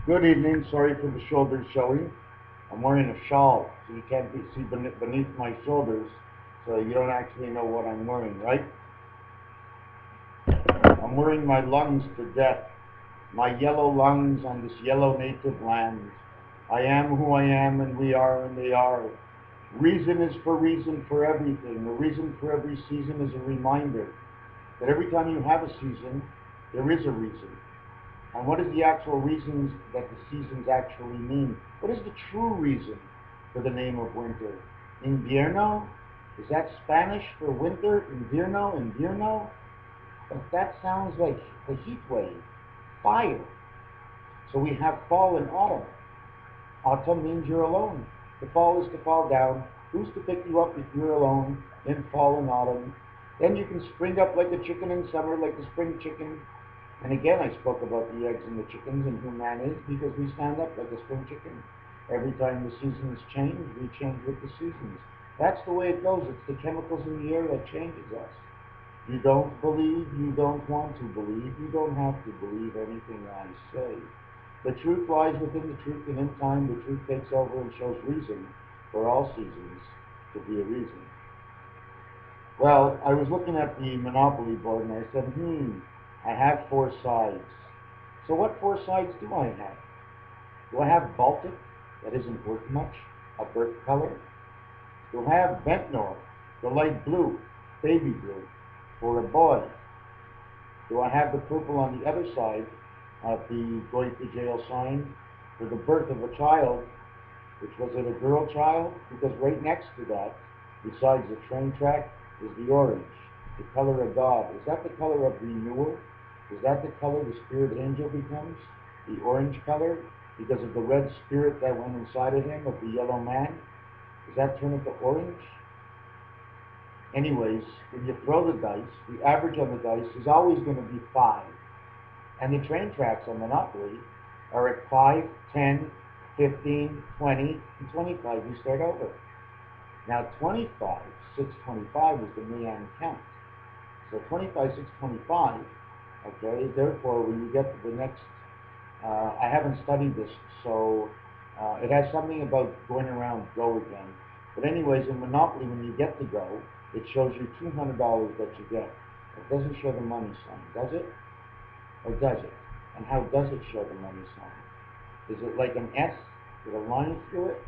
Good evening. Sorry for the shoulders showing. I'm wearing a shawl, so you can't see beneath my shoulders, so you don't actually know what I'm wearing, right? I'm wearing my lungs to death, my yellow lungs on this yellow native land. I am who I am, and we are, and they are. Reason is for reason for everything. The reason for every season is a reminder that every time you have a season, there is a reason. And what is the actual reasons that the seasons actually mean? What is the true reason for the name of winter? Invierno? Is that Spanish for winter? Invierno? Invierno? But that sounds like a heat wave. Fire. So we have fall and autumn. Autumn means you're alone. The fall is to fall down. Who's to pick you up if you're alone in fall and autumn? Then you can spring up like a chicken in summer, like the spring chicken. And again, I spoke about the eggs and the chickens and who man is because we stand up like a spring chicken. Every time the seasons change, we change with the seasons. That's the way it goes. It's the chemicals in the air that changes us. You don't believe, you don't want to believe, you don't have to believe anything I say. The truth lies within the truth, and in time the truth takes over and shows reason for all seasons to be a reason. Well, I was looking at the Monopoly board and I said, I have four sides. So what four sides do I have? Do I have Baltic, that isn't worth much, a birth color? Do I have Ventnor, the light blue, baby blue, for a boy? Do I have the purple on the other side of the going to jail sign for the birth of a child, which was it a girl child? Because right next to that, besides the train track, is the orange, the color of God. Is that the color of renewal? Is that the color the spirit angel becomes? The orange color? Because of the red spirit that went inside of him, of the yellow man? Does that turn into orange? Anyways, when you throw the dice, the average on the dice is always going to be 5. And the train tracks on Monopoly are at 5, 10, 15, 20, and 25. You start over. Now 25, 625 is the Mayan count. So 25, 625, okay, therefore when you get to the next, I haven't studied this, so it has something about going around go again. But anyways, in Monopoly, when you get to go, it shows you $200 that you get. It doesn't show the money sign, does it? Or does it? And how does it show the money sign? Is it like an S with a line through it?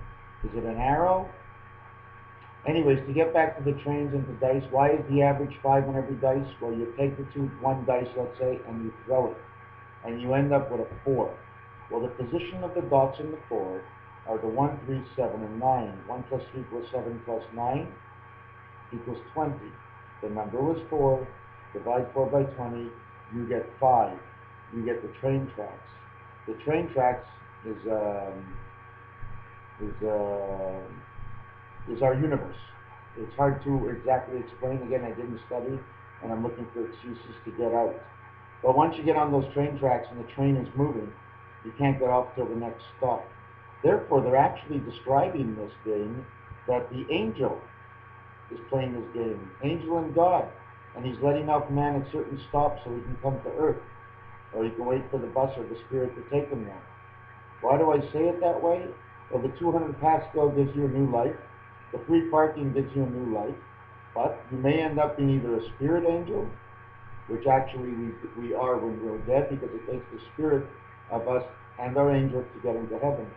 Is it an arrow? Anyways, to get back to the trains and the dice, why is the average 5 on every dice? Well, you take the one dice, let's say, and you throw it, and you end up with a 4. Well, the position of the dots in the 4 are the 1, 3, 7, and 9. 1 plus 3 plus 7 plus 9 equals 20. The number was 4. Divide 4 by 20, you get 5. You get the train tracks. The train tracks is our universe. It's hard to exactly explain. Again, I didn't study, and I'm looking for excuses to get out. But once you get on those train tracks and the train is moving, you can't get off till the next stop. Therefore, they're actually describing this game that the angel is playing this game, angel and God, and he's letting off man at certain stops so he can come to earth, or he can wait for the bus or the spirit to take him there. Why do I say it that way? Well, the 200 Pascal gives you a new life. The free parking gives you a new life. But you may end up being either a spirit angel, which actually we are when we're dead, because it takes the spirit of us and our angel to get into heaven.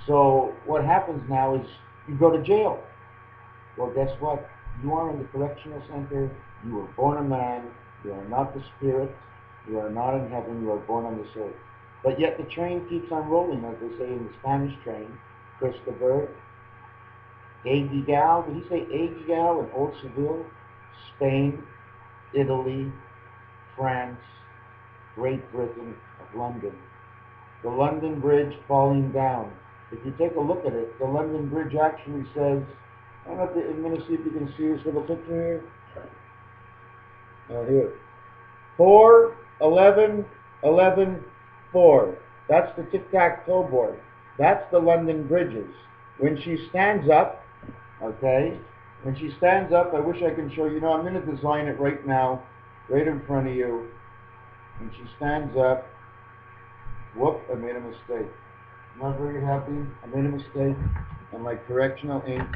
So what happens now is you go to jail. Well, guess what? You are in the correctional center. You were born a man. You are not the spirit. You are not in heaven. You are born on this earth. But yet the train keeps on rolling, as they say in the Spanish train. Christopher, Aguigal, did he say Aguigal in Old Seville? Spain, Italy, France, Great Britain, of London. The London Bridge falling down. If you take a look at it, the London Bridge actually says, I don't know if I'm going to see if you can see this little picture here. Here. 4, 11, 11, 4. That's the tic-tac-toe board. That's the London Bridges. When she stands up, okay, when she stands up, I wish I can show you. I'm going to design it right now, right in front of you. When she stands up, Whoop, I made a mistake. I'm not very happy. I made a mistake, and my correctional ink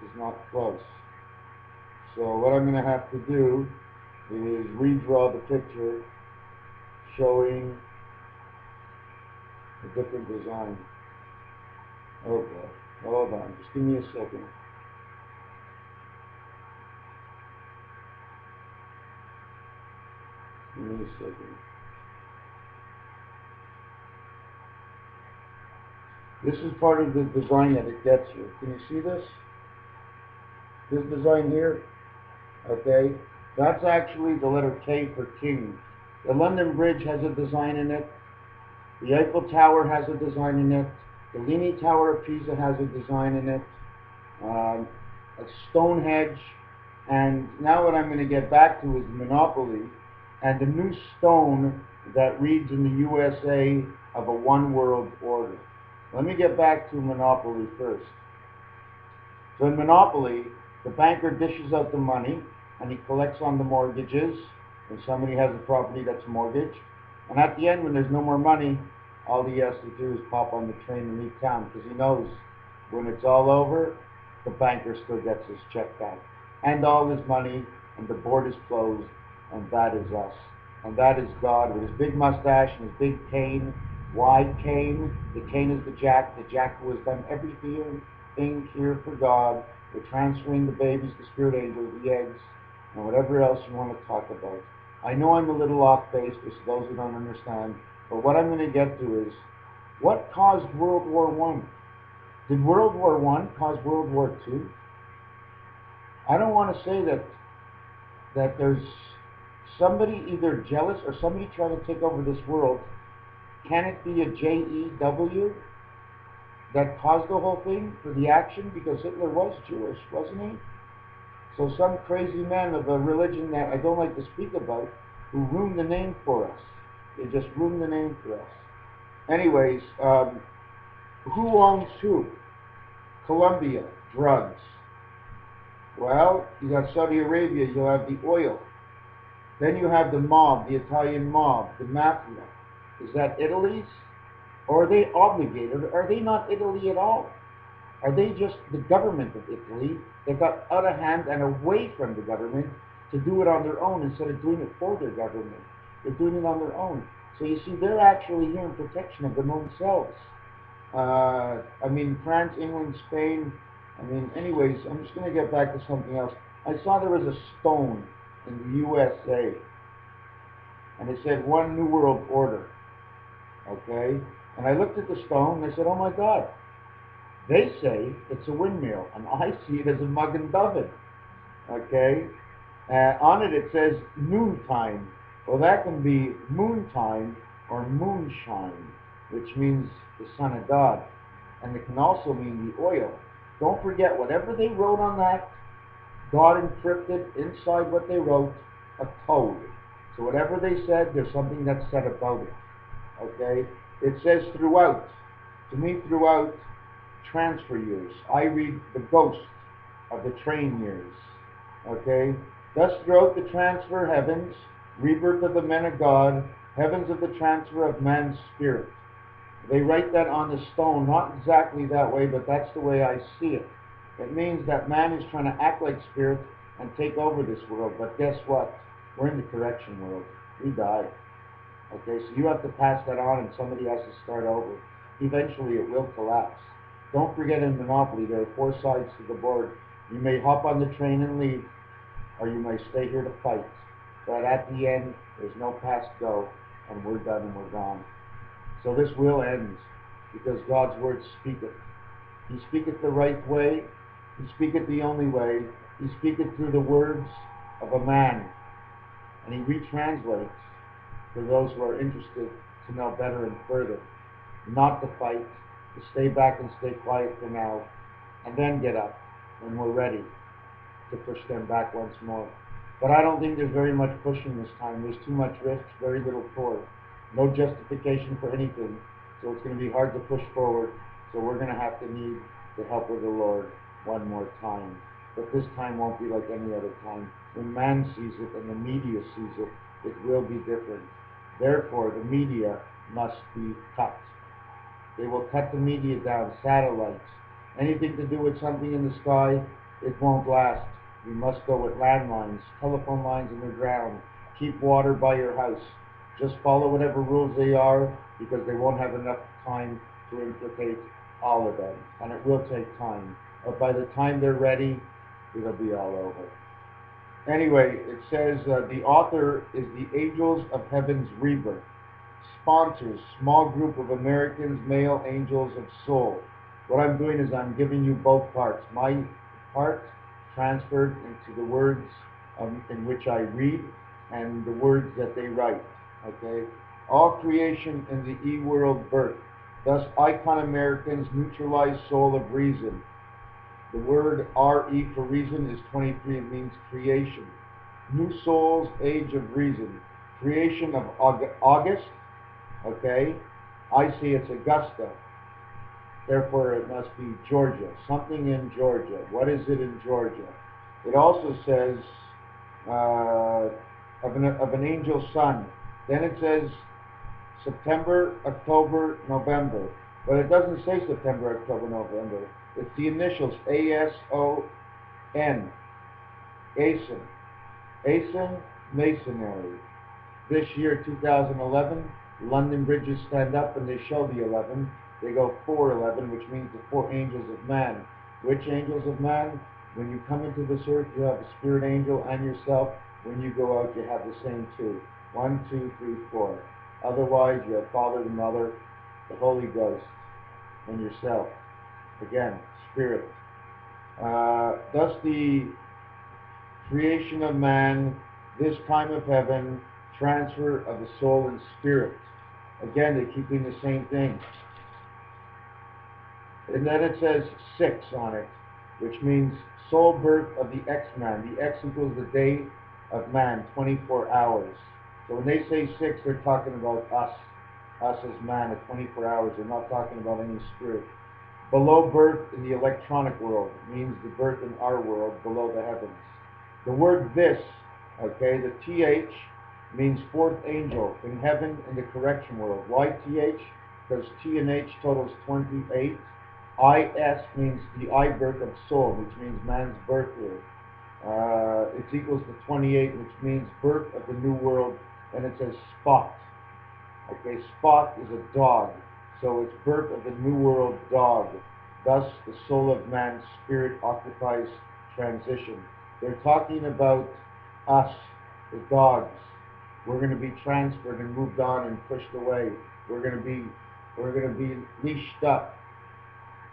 is not close. So what I'm going to have to do is redraw the picture showing a different design. Oh boy. Hold on. Just give me a second. Give me a second. This is part of the design that it gets you. Can you see this? This design here? Okay. That's actually the letter K for king. The London Bridge has a design in it. The Eiffel Tower has a design in it. The Leaning Tower of Pisa has a design in it. A Stonehenge. And now what I'm going to get back to is Monopoly and the new stone that reads in the USA of a one world order. Let me get back to Monopoly first. So in Monopoly, the banker dishes out the money and he collects on the mortgages when somebody has a property that's mortgaged. And at the end, when there's no more money, all he has to do is pop on the train and leave town because he knows when it's all over, the banker still gets his check back and all his money, and the board is closed, and that is us. And that is God with his big mustache and his big cane. Why cane? The cane is the jack who has done everything here for God. We're transferring the babies, the spirit angels, the eggs, and whatever else you want to talk about. I know I'm a little off base for those who don't understand, but what I'm going to get to is, what caused World War I? Did World War I cause World War II? I don't want to say that there's somebody either jealous or somebody trying to take over this world. Can it be a JEW that caused the whole thing for the action? Because Hitler was Jewish, wasn't he? So some crazy man of a religion that I don't like to speak about, who ruined the name for us. They just ruined the name for us. Anyways, who owns who? Colombia, drugs. Well, you got Saudi Arabia, you have the oil. Then you have the mob, the Italian mob, the mafia. Is that Italy's? Or are they obligated? Are they not Italy at all? Are they just the government of Italy that got out of hand and away from the government to do it on their own instead of doing it for their government? They're doing it on their own. So you see, they're actually here in protection of their own selves. I mean, France, England, Spain. I mean, anyways, I'm just going to get back to something else. I saw there was a stone in the USA, and it said One New World Order. Okay? And I looked at the stone, and I said, oh my God. They say it's a windmill, and I see it as a mug and oven. Okay? On it, it says noontime. Well, that can be moontime or moonshine, which means the Son of God. And it can also mean the oil. Don't forget, whatever they wrote on that, God encrypted inside what they wrote a code. So whatever they said, there's something that's said about it. Okay? It says throughout. To me, throughout transfer years. I read the ghost of the train years. Okay? Thus throughout the transfer heavens, rebirth of the men of God, heavens of the transfer of man's spirit. They write that on the stone, not exactly that way, but that's the way I see it. It means that man is trying to act like spirit and take over this world. But guess what? We're in the correction world. We die. Okay, so you have to pass that on and somebody has to start over. Eventually it will collapse. Don't forget, in Monopoly, there are 4 sides to the board. You may hop on the train and leave, or you may stay here to fight. But at the end, there's no pass go, and we're done and we're gone. So this will end, because God's word speaketh. He speaketh the right way. He speaketh the only way. He speaketh through the words of a man. And he retranslates for those who are interested to know better and further. Not to fight, to stay back and stay quiet for now, and then get up when we're ready to push them back once more. But I don't think there's very much pushing this time. There's too much risk, very little forward. No justification for anything. So it's going to be hard to push forward. So we're going to have to need the help of the Lord one more time. But this time won't be like any other time. When man sees it and the media sees it, it will be different. Therefore, the media must be cut. They will cut the media down, satellites. Anything to do with something in the sky, it won't last. We must go with landlines, telephone lines in the ground. Keep water by your house. Just follow whatever rules they are, because they won't have enough time to implicate all of them. And it will take time. But by the time they're ready, it'll be all over. Anyway, it says the author is the Angels of Heaven's Rebirth. Sponsors, small group of Americans, male angels of soul. What I'm doing is I'm giving you both parts. My part transferred into the words in which I read and the words that they write. Okay? All creation in the E-world birth. Thus, icon Americans neutralize soul of reason. The word RE for reason is 23. It means creation. New souls, age of reason. Creation of August. Okay, I see it's Augusta. Therefore, it must be Georgia. Something in Georgia. What is it in Georgia? It also says of an angel sun. Then it says September, October, November. But it doesn't say September, October, November. It's the initials ASON. ASON. ASON Masonry. This year, 2011, London bridges stand up and they show the 11. They go 411, which means the four angels of man. Which angels of man? When you come into this earth, you have a spirit angel and yourself. When you go out, you have the same two. 1, 2, 3, 4. Otherwise, you have Father, the Mother, the Holy Ghost, and yourself. Again, spirit. Thus the creation of man, this time of heaven, transfer of the soul and spirit. Again, they're keeping the same thing. And then it says 6 on it, which means soul birth of the X-man. The X equals the day of man, 24 hours. So when they say 6, they're talking about us as man at 24 hours. They're not talking about any spirit. Below birth in the electronic world means the birth in our world, below the heavens. The word this, okay, the TH means fourth angel in heaven in the correction world. Why TH? Because T and H totals 28. IS means the I birth of soul, which means man's birth here. It's equals to 28, which means birth of the new world, and it says spot. Okay, spot is a dog, so it's birth of the new world dog. Thus, the soul of man's spirit occupies transition. They're talking about us, the dogs. We're going to be transferred and moved on and pushed away. We're going to be leashed up.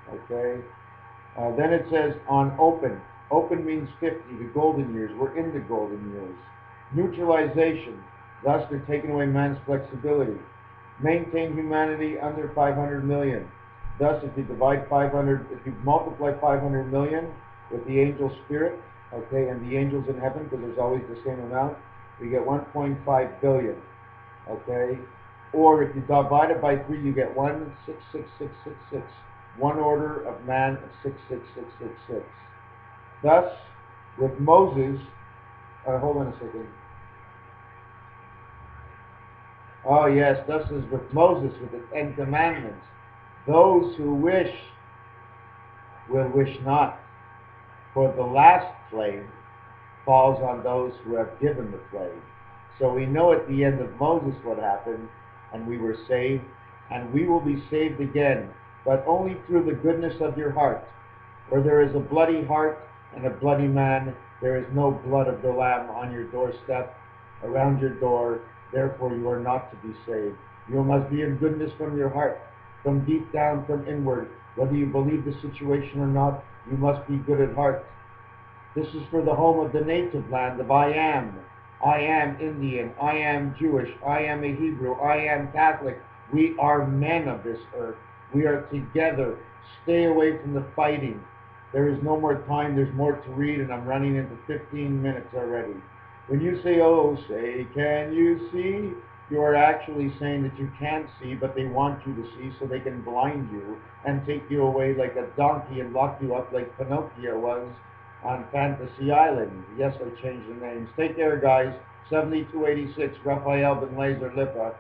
Okay. Then it says on open. Open means 50, the golden years. We're in the golden years. Neutralization. Thus, they're taking away man's flexibility. Maintain humanity under 500 million. Thus, if you divide 500, if you multiply 500 million with the angel spirit, okay, and the angels in heaven, because there's always the same amount, you get 1.5 billion, okay? Or if you divide it by 3, you get 1,66666. One order of man of 66666. Thus, with Moses, hold on a second. Oh yes, thus is with Moses with the 10 commandments. Those who wish will wish not, for the last plague falls on those who have given the plague. So we know at the end of Moses what happened, and we were saved, and we will be saved again, but only through the goodness of your heart. Where there is a bloody heart and a bloody man, there is no blood of the Lamb on your doorstep, around your door. Therefore you are not to be saved. You must be in goodness from your heart, from deep down, from inward. Whether you believe the situation or not, you must be good at heart. This is for the home of the native land of I am. I am Indian. I am Jewish. I am a Hebrew. I am Catholic. We are men of this earth. We are together. Stay away from the fighting. There is no more time. There's more to read, and I'm running into 15 minutes already. When you say, oh, say, can you see? You are actually saying that you can't see, but they want you to see so they can blind you and take you away like a donkey and lock you up like Pinocchio was on Fantasy Island. Yes, I changed the names. Take care, guys. 7286, Raphael Ben Laser Lipa.